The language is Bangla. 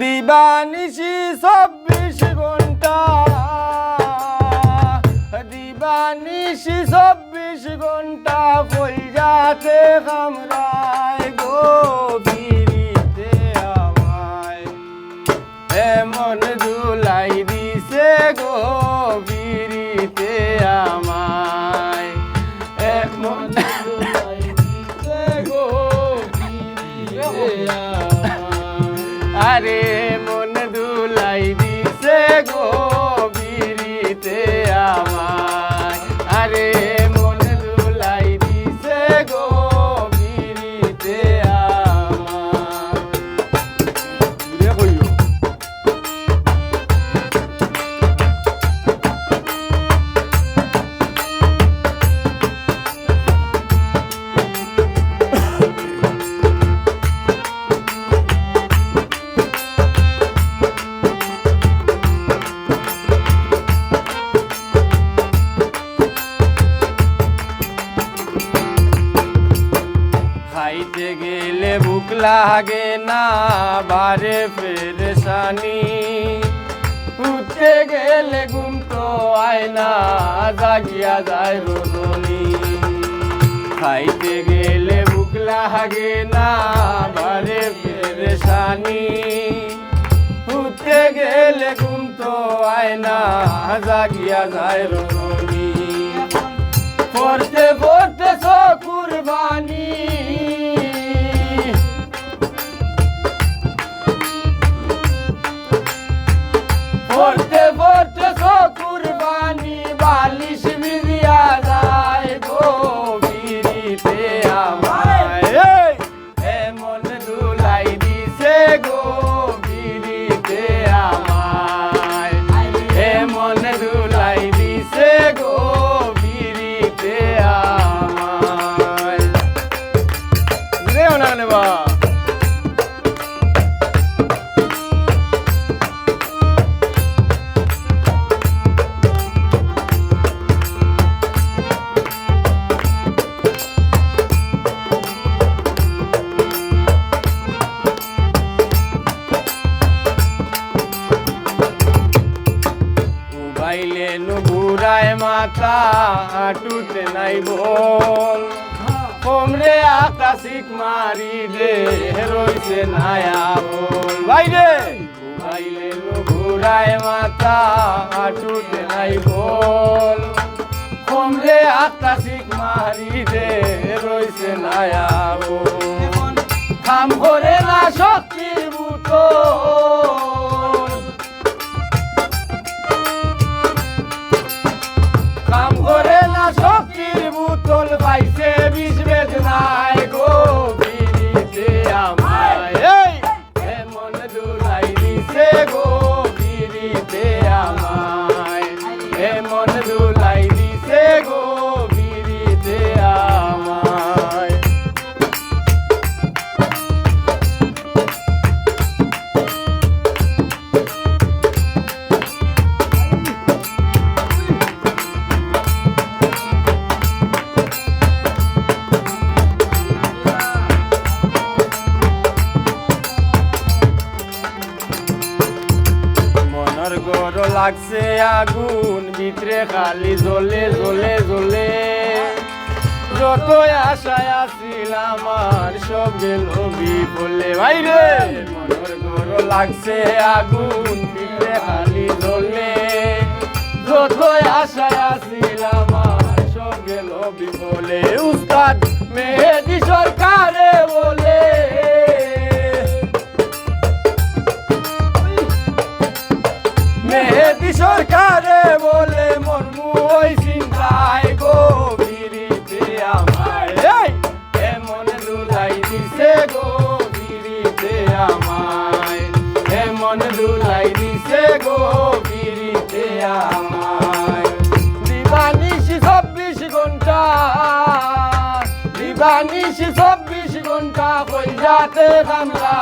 দিবানিশি 24 ঘন্টা দিবানিশি 24 ঘন্টা কইরাতে কামরায় গভীরিতে আমায় এমন দুলাই দিছে গভীরিতে আমায় এমন দুলাই দিছে গভীরিতে আরে মন দুলাই দিছে গভীরিতে আমায় আরে মন দুলাই দিছে গভীরিতে আমায় কইও খাইতে গেলে ভুক লাগে না বারে পেরেশানি উঠতে গেলে ঘুম তো আয় না জাগিয়া যায় রজনী খাইতে গেলে ভুক লাগে না বারে পেরেশানি উঠতে গেলে ঘুম তো আয় না জাগিয়া যায় রজনী পড়তে পড়তে কুরবানি পড়তে পড়তে কুরবানি বালিশ মিলিয়া যায় গভীরিতে আমায় এমন দুলাই দিছে গভীরিতে আমায় এমন দুলাই দিছে গভীরিতে আমায় রে ওনা নেবা বাইলে নুবুরায় মাথা টুটে নাই বল কোমরে আকাশিক মারি দে রইছে নায়া বল বাইরে বাইলে নুবুরায় মাথা টুটে নাই বল কোমরে আকাশিক মারি দে রইছে নায়া বল কাম করে না শক্তির বুতো কাম করে না শক্তির বুতল পাইছে বিষ বেদনায় গভীরিতে আমায় এমন দুলাই দিছে গভীরিতে আমায় এমন দুলাই দিছে গভীরিতে আমায় গর লাগছে আগুন ভিতরে খালি জ্বলে জ্বলে জ্বলে যতই আশায় আসিলাম আমার সব গেল বিফলে বাইরে মনের গর লাগছে আগুন ভিতরে খালি জ্বলে যতই আশায় আসিলাম আমার সব গেল বিফলে উস্তাদ মেহেদী সরকারে বলে মেহেদী সরকারে বলে মর্মু ওই চিন্তায় গভীরিতে আমায় এমন দুলাই দিছে গভীরিতে আমায় এমন দুলাই দিছে গভীরিতে আমায় দিবানিশি 24 ঘন্টা দিবানিশি 24 ঘন্টা কই যাতে কামরা